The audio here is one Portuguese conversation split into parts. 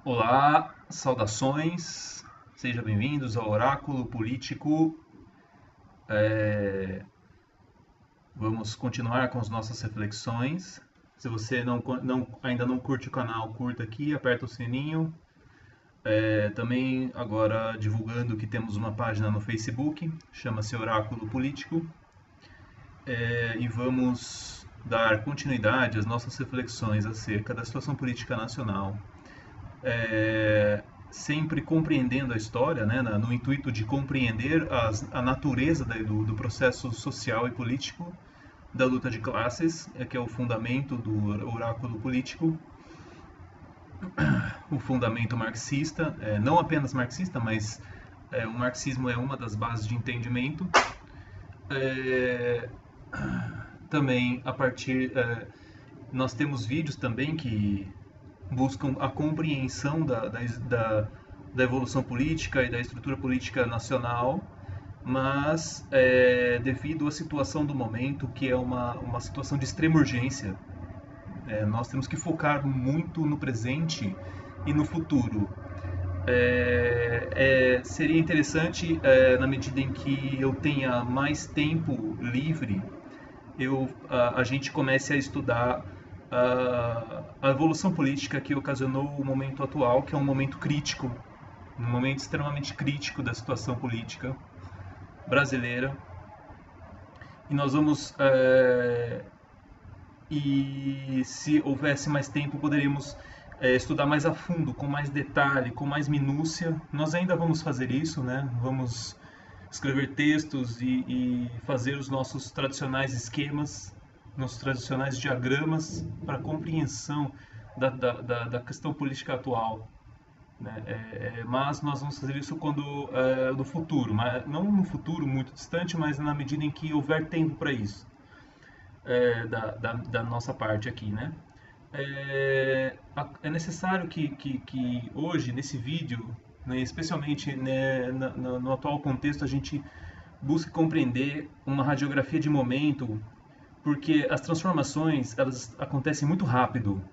Olá, saudações, sejam bem-vindos ao Oráculo Político. É, Vamos continuar com as nossas reflexões. Se você ainda não curte o canal, curta aqui, aperta o sininho. Também agora divulgando que temos uma página no Facebook, chama-se Oráculo Político. E vamos dar continuidade às nossas reflexões acerca da situação política nacional, sempre compreendendo a história, né, no intuito de compreender a natureza do processo social e político da luta de classes, que é o fundamento do oráculo político, o fundamento marxista, não apenas marxista, mas o marxismo é uma das bases de entendimento. É, Também a partir nós temos vídeos também que buscam a compreensão da evolução política e da estrutura política nacional, mas devido à situação do momento, que é uma situação de extrema urgência, nós temos que focar muito no presente e no futuro. Seria interessante, na medida em que eu tenha mais tempo livre, a gente comece a estudar a evolução política que ocasionou o momento atual, que é um momento crítico, um momento extremamente crítico da situação política brasileira. E nós vamos, e se houvesse mais tempo, poderíamos estudar mais a fundo, com mais detalhe, com mais minúcia. Nós ainda vamos fazer isso, né? Vamos escrever textos e fazer os nossos tradicionais esquemas, nossos tradicionais diagramas para compreensão da questão política atual. Né? Mas nós vamos fazer isso no futuro, mas não no futuro muito distante, mas na medida em que houver tempo para isso, da nossa parte aqui, né? É necessário que hoje, nesse vídeo, né, especialmente, né, no atual contexto, a gente busque compreender uma radiografia de momento, porque as transformações elas acontecem muito rápido.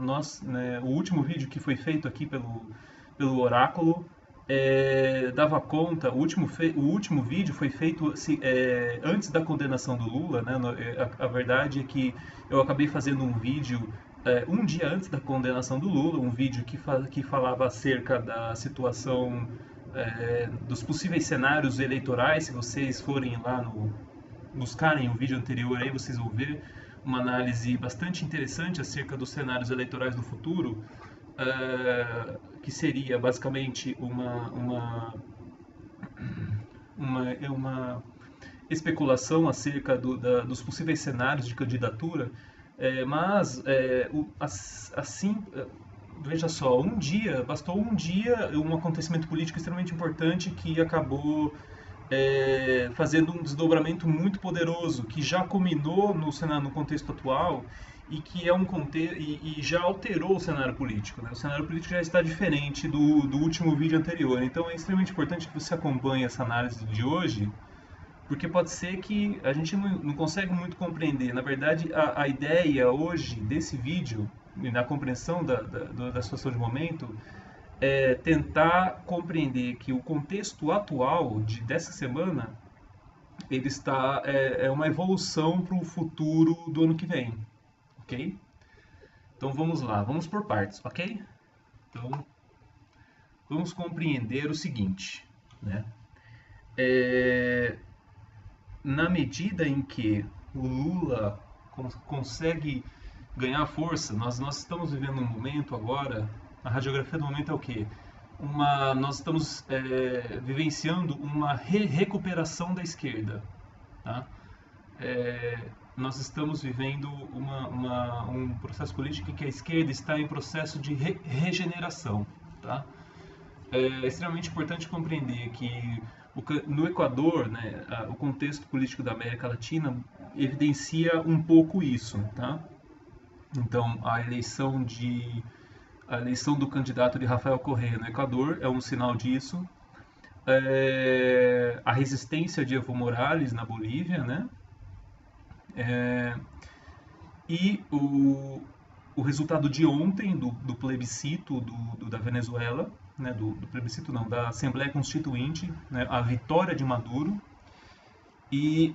Nós, né, o último vídeo que foi feito aqui pelo Oráculo dava conta. O último vídeo foi feito antes da condenação do Lula, né? A verdade é que eu acabei fazendo um vídeo um dia antes da condenação do Lula, um vídeo que falava acerca da situação dos possíveis cenários eleitorais. Se vocês forem lá buscarem o vídeo anterior, aí vocês vão ver uma análise bastante interessante acerca dos cenários eleitorais do futuro, que seria basicamente uma especulação acerca dos possíveis cenários de candidatura, mas assim, veja só, bastou um dia, um acontecimento político extremamente importante que acabou fazendo um desdobramento muito poderoso, que já culminou no contexto atual e que é um contexto e já alterou o cenário político. Né? O cenário político já está diferente do último vídeo anterior. Então é extremamente importante que você acompanhe essa análise de hoje, porque pode ser que a gente não consegue muito compreender. Na verdade, a ideia hoje desse vídeo, na compreensão da situação de momento, é tentar compreender que o contexto atual dessa semana ele está uma evolução para o futuro do ano que vem, ok? Então vamos lá, vamos por partes, ok? Então vamos compreender o seguinte, né? Na medida em que o Lula consegue ganhar força, nós estamos vivendo um momento agora. A radiografia do momento é o quê? Nós estamos vivenciando uma recuperação da esquerda. Tá? Nós estamos vivendo um processo político em que a esquerda está em processo de regeneração. Tá? É extremamente importante compreender que no Equador, né, o contexto político da América Latina evidencia um pouco isso. Tá? Então, a eleição do candidato de Rafael Correa no Equador é um sinal disso. A resistência de Evo Morales na Bolívia, né? E o resultado de ontem do plebiscito da Venezuela, né, do plebiscito não, da Assembleia Constituinte, né, a vitória de Maduro e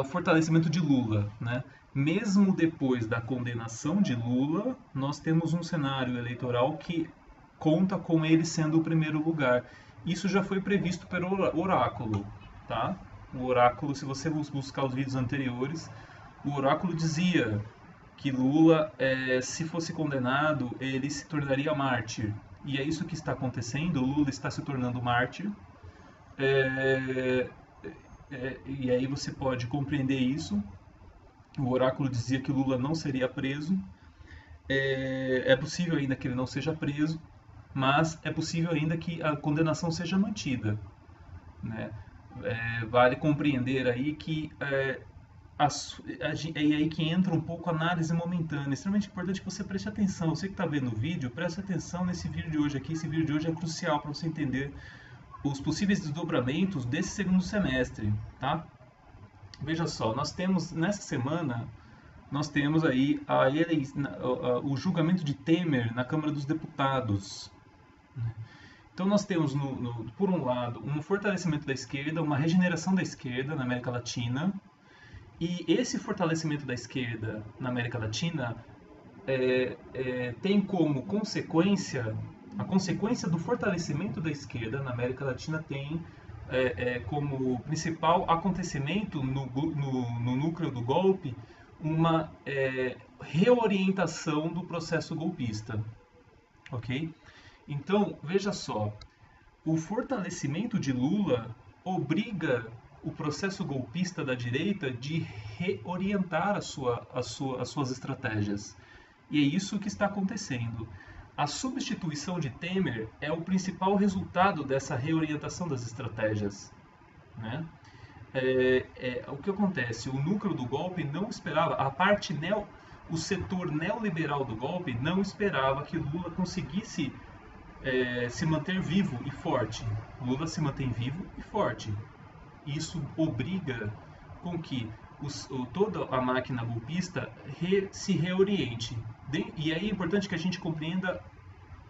o fortalecimento de Lula, né? Mesmo depois da condenação de Lula, nós temos um cenário eleitoral que conta com ele sendo o primeiro lugar. Isso já foi previsto pelo oráculo, tá? O oráculo, se você buscar os vídeos anteriores, o oráculo dizia que Lula, se fosse condenado, ele se tornaria mártir. E é isso que está acontecendo. Lula está se tornando mártir. E aí você pode compreender isso. O oráculo dizia que Lula não seria preso. É possível ainda que ele não seja preso, mas é possível ainda que a condenação seja mantida, né? Vale compreender aí que é aí que entra um pouco a análise momentânea. É extremamente importante que você preste atenção. Você que está vendo o vídeo, preste atenção nesse vídeo de hoje aqui. Esse vídeo de hoje é crucial para você entender os possíveis desdobramentos desse segundo semestre, tá? Veja só, nós temos nessa semana aí o julgamento de Temer na Câmara dos Deputados. Então nós temos, por um lado, um fortalecimento da esquerda, uma regeneração da esquerda na América Latina, e esse fortalecimento da esquerda na América Latina tem como consequência, a consequência do fortalecimento da esquerda na América Latina tem como principal acontecimento no núcleo do golpe uma reorientação do processo golpista, ok? Então, veja só, o fortalecimento de Lula obriga o processo golpista da direita de reorientar as suas estratégias. E é isso que está acontecendo. A substituição de Temer é o principal resultado dessa reorientação das estratégias, né? O que acontece? O núcleo do golpe não esperava, o setor neoliberal do golpe não esperava que Lula conseguisse se manter vivo e forte. Lula se mantém vivo e forte. Isso obriga com que toda a máquina golpista se reoriente. E aí é importante que a gente compreenda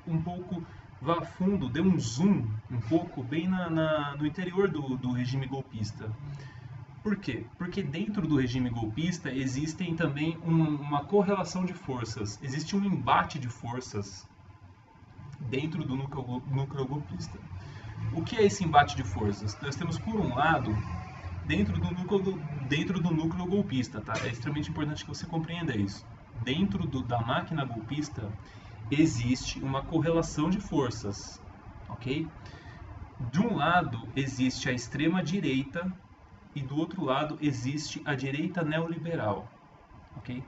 um pouco, vá a fundo, dê um zoom um pouco bem no interior do regime golpista. Por quê? Porque dentro do regime golpista existem também uma correlação de forças, existe um embate de forças dentro do núcleo golpista. O que é esse embate de forças? Nós temos, por um lado, dentro do núcleo golpista, tá? É extremamente importante que você compreenda isso. Dentro da máquina golpista existe uma correlação de forças, ok? De um lado existe a extrema direita e do outro lado existe a direita neoliberal, ok?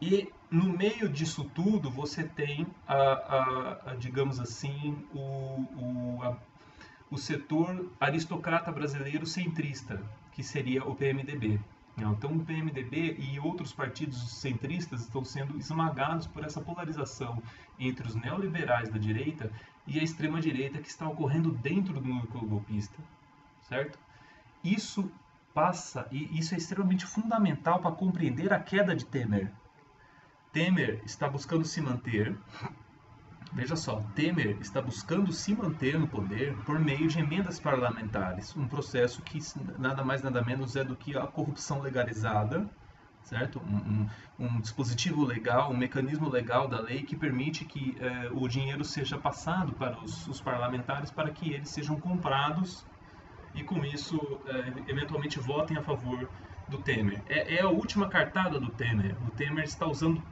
E no meio disso tudo você tem digamos assim, o setor aristocrata brasileiro centrista, que seria o PMDB. Então o PMDB e outros partidos centristas estão sendo esmagados por essa polarização entre os neoliberais da direita e a extrema-direita que está ocorrendo dentro do núcleo golpista, certo? Isso é extremamente fundamental para compreender a queda de Temer. Temer está buscando se manter, veja só, Temer está buscando se manter no poder por meio de emendas parlamentares, um processo que nada mais nada menos é do que a corrupção legalizada, certo? Um dispositivo legal, um mecanismo legal da lei que permite que o dinheiro seja passado para os parlamentares para que eles sejam comprados e com isso eventualmente votem a favor do Temer. É a última cartada do Temer. O Temer está usando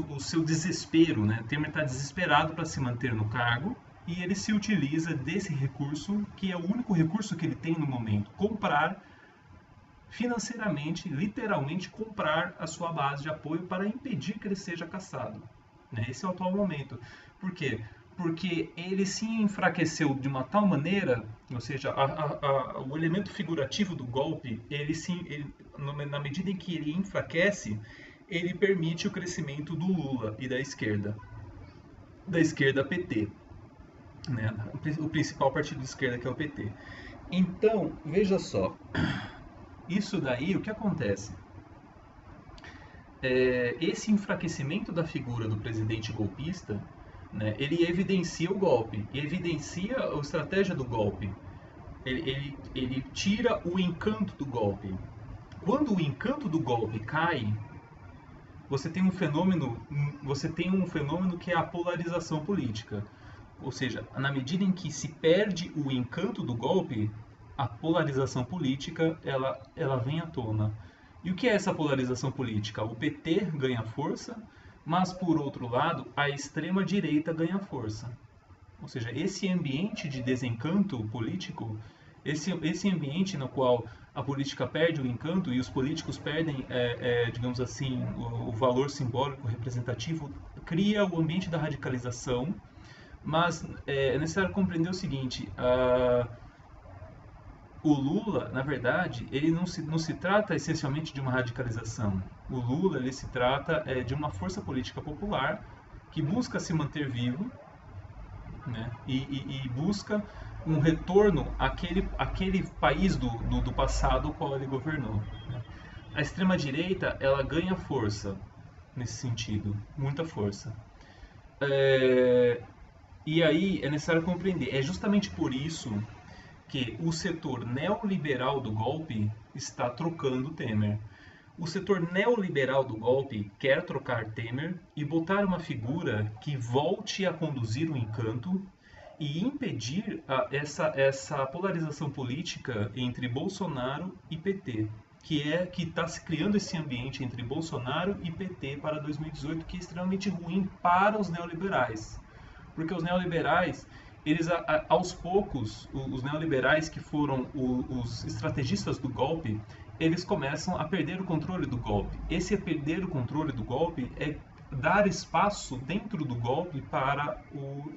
o seu desespero, né? O Temer está desesperado para se manter no cargo e ele se utiliza desse recurso, que é o único recurso que ele tem no momento, comprar financeiramente, literalmente comprar a sua base de apoio para impedir que ele seja cassado, né? Esse é o atual momento. Por quê? Porque ele se enfraqueceu de uma tal maneira, ou seja, o elemento figurativo do golpe, na medida em que ele enfraquece, ele permite o crescimento do Lula e da esquerda PT, né? O principal partido de esquerda que é o PT. Então, veja só, isso daí, o que acontece? esse enfraquecimento da figura do presidente golpista, né, ele evidencia o golpe, evidencia a estratégia do golpe. Ele tira o encanto do golpe. Quando o encanto do golpe cai, você tem um fenômeno que é a polarização política. Ou seja, na medida em que se perde o encanto do golpe, a polarização política ela vem à tona. E o que é essa polarização política? O PT ganha força, mas por outro lado, a extrema direita ganha força. Ou seja, esse ambiente de desencanto político, esse ambiente no qual a política perde o encanto e os políticos perdem, digamos assim, o valor simbólico representativo, cria o ambiente da radicalização. Mas é necessário compreender o seguinte: o Lula, na verdade, ele não se trata essencialmente de uma radicalização. O Lula ele se trata de uma força política popular que busca se manter vivo, né, e busca um retorno àquele país do passado ao qual ele governou, né. A extrema-direita ela ganha força nesse sentido, muita força. E aí é necessário compreender, é justamente por isso que o setor neoliberal do golpe está trocando Temer. O setor neoliberal do golpe quer trocar Temer e botar uma figura que volte a conduzir o encanto e impedir essa polarização política entre Bolsonaro e PT, que está se criando esse ambiente entre Bolsonaro e PT para 2018, que é extremamente ruim para os neoliberais. Porque os neoliberais, eles aos poucos, os neoliberais que foram os estrategistas do golpe, eles começam a perder o controle do golpe. Esse perder o controle do golpe é dar espaço dentro do golpe para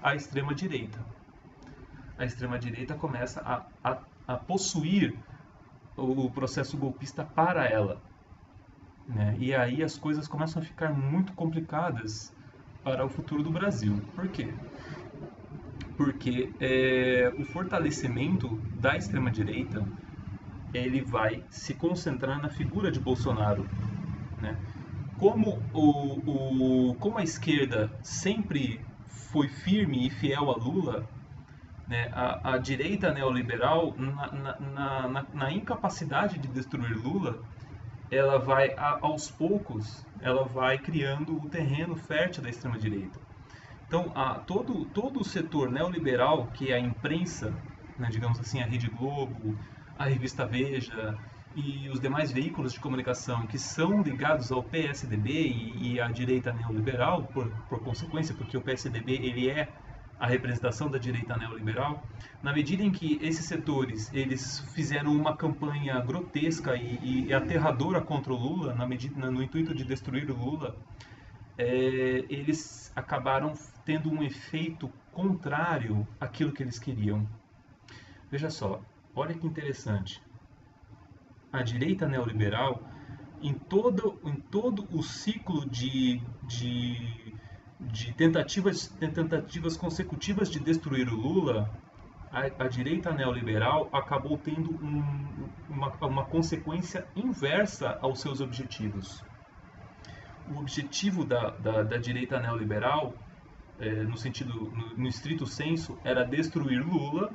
a extrema-direita. A extrema-direita começa a possuir o processo golpista para ela, né? E aí as coisas começam a ficar muito complicadas para o futuro do Brasil. Por quê? Porque o fortalecimento da extrema-direita ele vai se concentrar na figura de Bolsonaro, né? Como a esquerda sempre foi firme e fiel a Lula, né, a direita neoliberal, na incapacidade de destruir Lula, ela vai, aos poucos, ela vai criando o terreno fértil da extrema-direita. Então, todo o setor neoliberal, que é a imprensa, né, digamos assim, a Rede Globo, a revista Veja e os demais veículos de comunicação que são ligados ao PSDB e à direita neoliberal, por consequência, porque o PSDB ele é a representação da direita neoliberal, na medida em que esses setores eles fizeram uma campanha grotesca e aterradora contra o Lula, no intuito de destruir o Lula, eles acabaram tendo um efeito contrário àquilo que eles queriam. Veja só, olha que interessante. A direita neoliberal, em todo o ciclo de tentativas consecutivas de destruir o Lula, a direita neoliberal acabou tendo uma consequência inversa aos seus objetivos. O objetivo da direita neoliberal, no estrito senso, era destruir Lula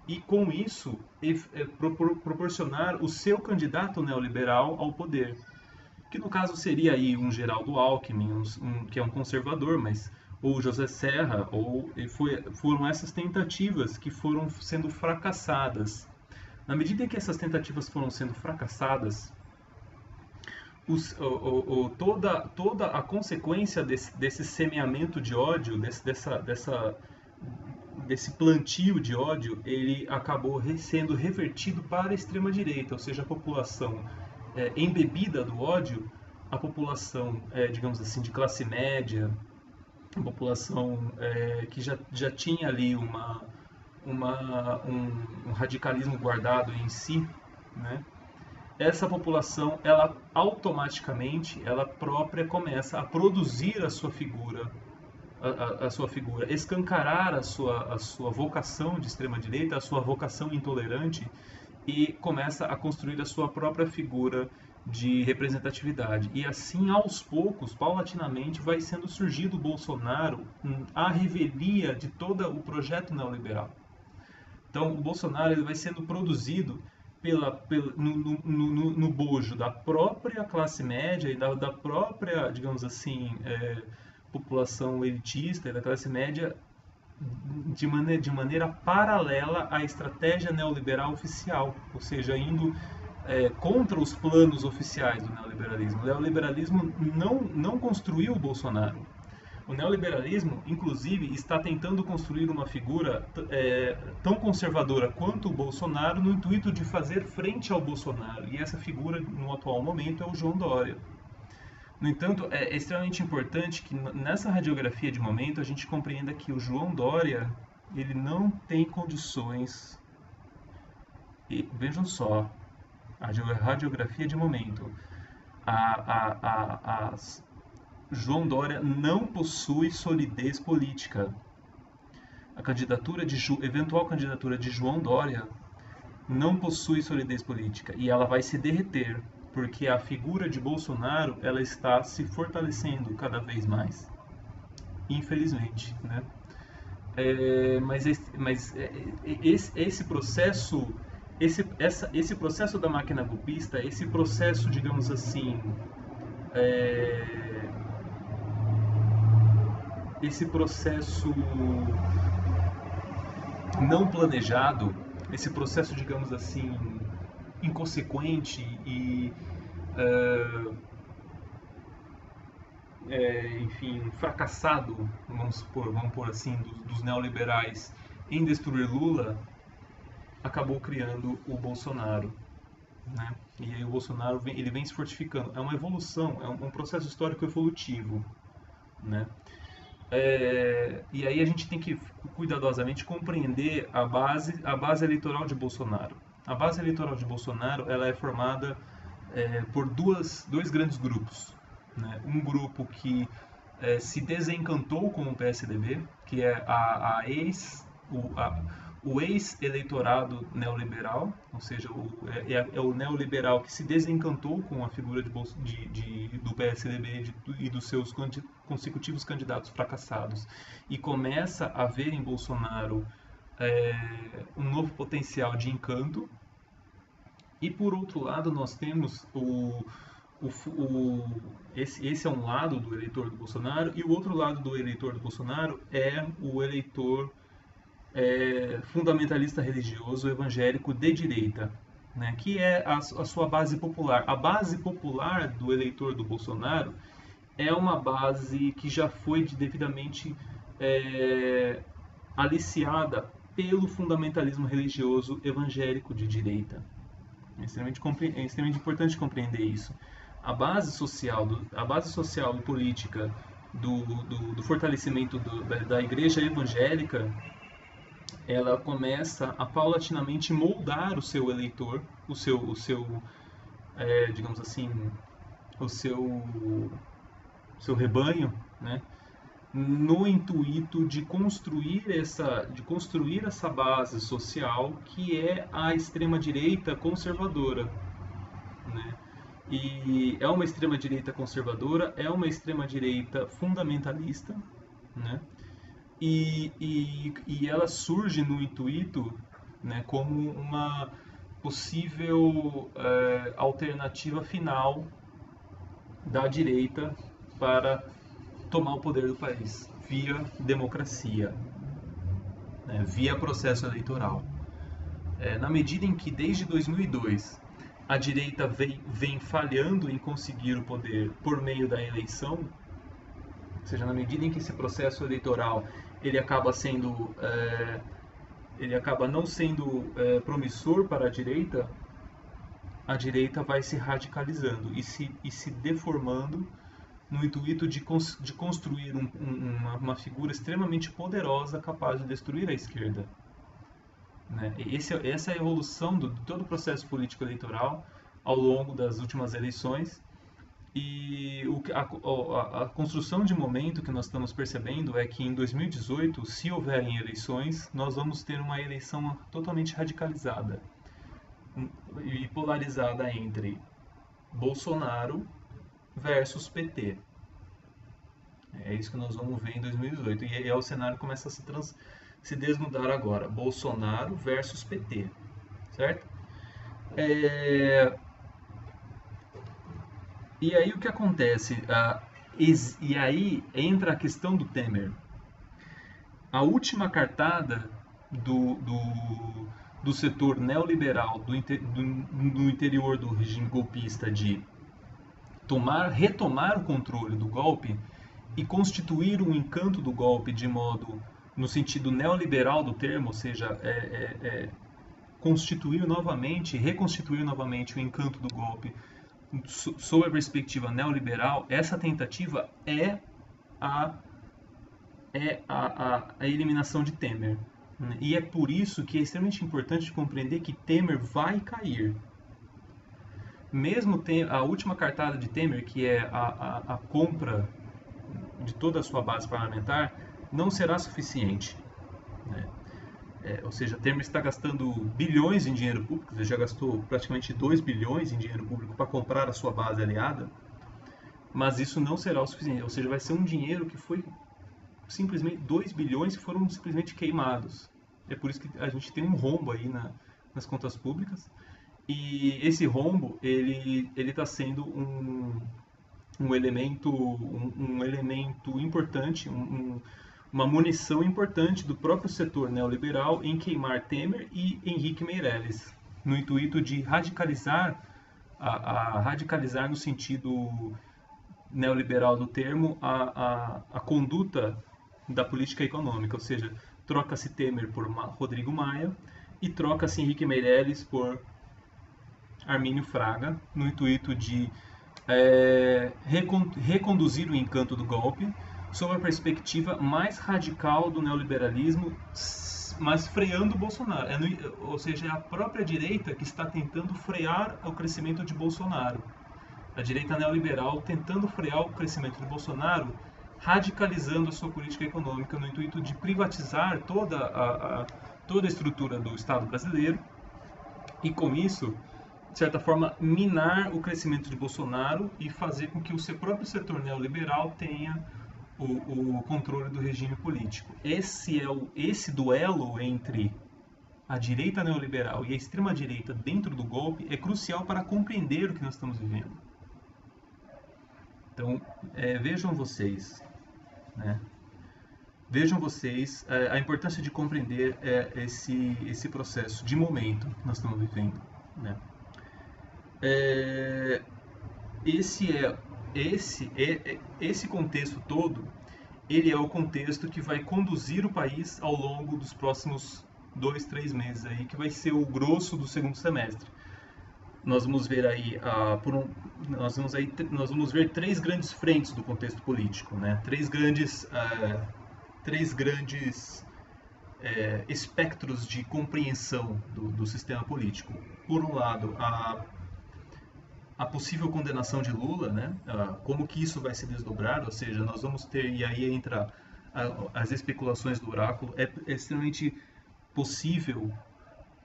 e, com isso, proporcionar o seu candidato neoliberal ao poder. Que no caso seria aí um Geraldo Alckmin, que é um conservador, ou José Serra, foram essas tentativas que foram sendo fracassadas. Na medida em que essas tentativas foram sendo fracassadas, toda a consequência desse semeamento de ódio, desse plantio de ódio, ele acabou sendo revertido para a extrema-direita, ou seja, a população embebida do ódio, a população, digamos assim, de classe média, a população que já tinha ali um radicalismo guardado em si, né? Essa população, ela automaticamente, ela própria começa a produzir a sua figura, escancarar a sua vocação de extrema-direita, a sua vocação intolerante, e começa a construir a sua própria figura de representatividade. E assim, aos poucos, paulatinamente, vai sendo surgido o Bolsonaro à revelia de todo o projeto neoliberal. Então, o Bolsonaro ele vai sendo produzido no bojo da própria classe média e da própria, digamos assim, população elitista e da classe média de maneira paralela à estratégia neoliberal oficial, ou seja, indo contra os planos oficiais do neoliberalismo. O neoliberalismo não construiu o Bolsonaro. O neoliberalismo, inclusive, está tentando construir uma figura tão conservadora quanto o Bolsonaro no intuito de fazer frente ao Bolsonaro. E essa figura, no atual momento, é o João Dória. No entanto, é extremamente importante que nessa radiografia de momento a gente compreenda que o João Dória ele não tem condições. E, vejam só, a radiografia de momento. João Dória não possui solidez política. Eventual candidatura de João Dória não possui solidez política e ela vai se derreter, porque a figura de Bolsonaro ela está se fortalecendo cada vez mais, infelizmente, né? Esse processo, esse processo da máquina golpista, esse processo, digamos assim, esse processo não planejado, esse processo, digamos assim, inconsequente e, enfim, fracassado, vamos pôr assim, dos neoliberais em destruir Lula, acabou criando o Bolsonaro. Né? E aí o Bolsonaro ele vem se fortificando. É uma evolução, é um processo histórico evolutivo. Né? E aí a gente tem que cuidadosamente compreender a base eleitoral de Bolsonaro. A base eleitoral de Bolsonaro ela é formada por dois grandes grupos. Né? Um grupo que se desencantou com o PSDB, que é o ex-eleitorado neoliberal, ou seja, o neoliberal que se desencantou com a figura do PSDB e dos seus consecutivos candidatos fracassados e começa a ver em Bolsonaro um novo potencial de encanto. E por outro lado nós temos esse é um lado do eleitor do Bolsonaro, e o outro lado do eleitor do Bolsonaro é o eleitor fundamentalista religioso evangélico de direita, né, que é a sua base popular. A base popular do eleitor do Bolsonaro é uma base que já foi devidamente aliciada pelo fundamentalismo religioso evangélico de direita. É extremamente importante compreender isso. A base social e política do fortalecimento da igreja evangélica, ela começa a paulatinamente moldar o seu eleitor, digamos assim, o seu rebanho, né, no intuito de construir essa base social que é a extrema-direita conservadora. Né? E é uma extrema-direita conservadora, é uma extrema-direita fundamentalista, né? E ela surge no intuito, né, como uma possível alternativa final da direita para tomar o poder do país via democracia, né, via processo eleitoral. Na medida em que desde 2002 a direita vem falhando em conseguir o poder por meio da eleição, ou seja, na medida em que esse processo eleitoral ele acaba não sendo promissor para a direita vai se radicalizando e se deformando no intuito de construir uma figura extremamente poderosa capaz de destruir a esquerda. Né? Essa é a evolução de todo o processo político eleitoral ao longo das últimas eleições. E a construção de momento que nós estamos percebendo é que em 2018, se houverem eleições, nós vamos ter uma eleição totalmente radicalizada e polarizada entre Bolsonaro versus PT. É isso que nós vamos ver em 2018. E aí o cenário começa a se desnudar agora. Bolsonaro versus PT. Certo? E aí o que acontece? E aí entra a questão do Temer. A última cartada do setor neoliberal do interior do regime golpista de retomar o controle do golpe e constituir um encanto do golpe de modo, no sentido neoliberal do termo, ou seja, constituir novamente, reconstituir novamente o encanto do golpe sob a perspectiva neoliberal, essa tentativa é a eliminação de Temer. E é por isso que é extremamente importante compreender que Temer vai cair. Mesmo a última cartada de Temer, que é a compra de toda a sua base parlamentar, não será suficiente. Né? Ou seja, Temer está gastando bilhões em dinheiro público, ele já gastou praticamente 2 bilhões em dinheiro público para comprar a sua base aliada, mas isso não será o suficiente. Ou seja, vai ser um dinheiro que foi simplesmente 2 bilhões que foram simplesmente queimados. É por isso que a gente tem um rombo aí nas contas públicas. E esse rombo, ele está sendo um elemento importante, uma munição importante do próprio setor neoliberal em queimar Temer e Henrique Meirelles, no intuito de radicalizar, radicalizar no sentido neoliberal do termo, a conduta da política econômica, ou seja, troca-se Temer por Rodrigo Maia e troca-se Henrique Meirelles por Armínio Fraga, no intuito de reconduzir o encanto do golpe sob a perspectiva mais radical do neoliberalismo, mas freando o Bolsonaro. Ou seja, é a própria direita que está tentando frear o crescimento de Bolsonaro. A direita neoliberal tentando frear o crescimento de Bolsonaro, radicalizando a sua política econômica no intuito de privatizar toda a estrutura do Estado brasileiro e, com isso, de certa forma, minar o crescimento de Bolsonaro e fazer com que o seu próprio setor neoliberal tenha o controle do regime político. Esse duelo entre a direita neoliberal e a extrema-direita dentro do golpe é crucial para compreender o que nós estamos vivendo. Então, vejam vocês, né? Vejam vocês a importância de compreender esse processo de momento que nós estamos vivendo, né? Esse contexto todo, ele é o contexto que vai conduzir o país ao longo dos próximos 2, 3 meses aí, que vai ser o grosso do segundo semestre. Nós vamos ver aí, nós vamos ver 3 grandes frentes do contexto político, né? Três grandes espectros de compreensão do sistema político. Por um lado, a possível condenação de Lula, né? Como que isso vai se desdobrar, ou seja, nós vamos ter, e aí entra as especulações do oráculo, é extremamente possível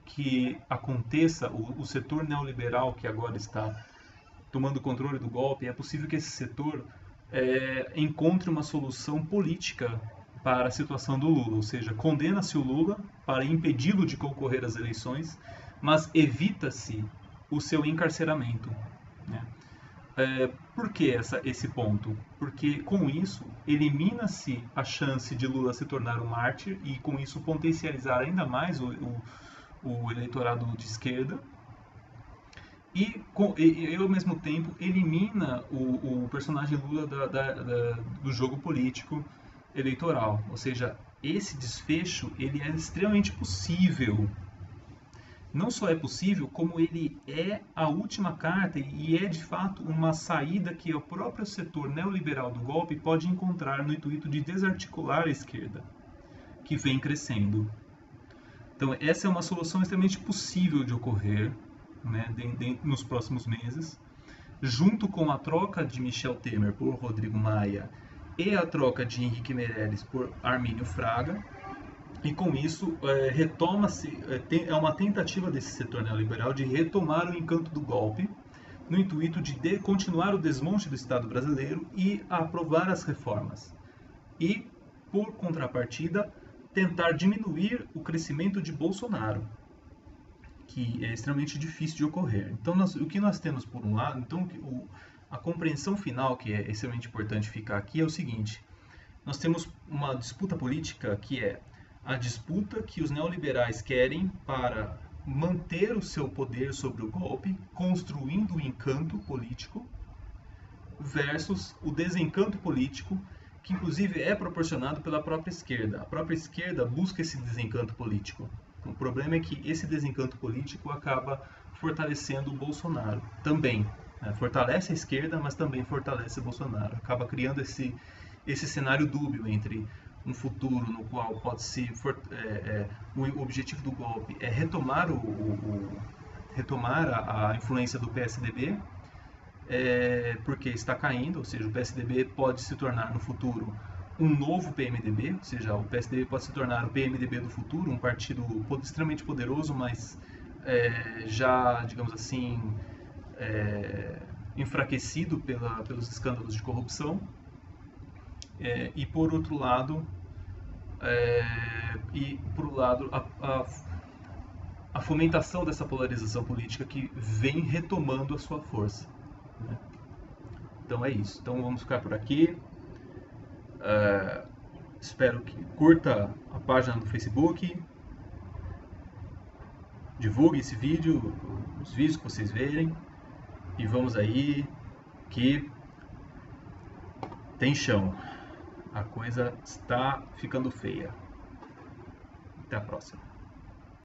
que aconteça o setor neoliberal que agora está tomando controle do golpe, é possível que esse setor encontre uma solução política para a situação do Lula, ou seja, condena-se o Lula para impedi-lo de concorrer às eleições, mas evita-se o seu encarceramento. Né? Por que esse ponto? Porque com isso elimina-se a chance de Lula se tornar um mártir e com isso potencializar ainda mais o eleitorado de esquerda e ao mesmo tempo elimina o personagem Lula do jogo político eleitoral. Ou seja, esse desfecho ele é extremamente possível. Não só é possível, como ele é a última carta e é de fato uma saída que o próprio setor neoliberal do golpe pode encontrar no intuito de desarticular a esquerda, que vem crescendo. Então essa é uma solução extremamente possível de ocorrer, né, nos próximos meses, junto com a troca de Michel Temer por Rodrigo Maia e a troca de Henrique Meirelles por Armínio Fraga. E com isso retoma-se, é uma tentativa desse setor neoliberal de retomar o encanto do golpe, no intuito de continuar o desmonte do Estado brasileiro e aprovar as reformas. E, por contrapartida, tentar diminuir o crescimento de Bolsonaro, que é extremamente difícil de ocorrer. Então, o que nós temos por um lado, então, a compreensão final, que é extremamente importante ficar aqui, é o seguinte: nós temos uma disputa política que é a disputa que os neoliberais querem para manter o seu poder sobre o golpe, construindo o encanto político, versus o desencanto político, que inclusive é proporcionado pela própria esquerda. A própria esquerda busca esse desencanto político. O problema é que esse desencanto político acaba fortalecendo o Bolsonaro também. Fortalece a esquerda, mas também fortalece o Bolsonaro. Acaba criando esse cenário dúbio entre um futuro no qual pode se o objetivo do golpe é retomar a influência do PSDB, porque está caindo, ou seja, o PSDB pode se tornar no futuro um novo PMDB, ou seja, o PSDB pode se tornar o PMDB do futuro, um partido extremamente poderoso, mas já, digamos assim, enfraquecido pelos escândalos de corrupção. E por outro lado, a fomentação dessa polarização política que vem retomando a sua força, né? Então é isso. Então vamos ficar por aqui. Espero que curta a página do Facebook, divulgue esse vídeo, os vídeos que vocês verem, e vamos aí que tem chão. A coisa está ficando feia. Até a próxima.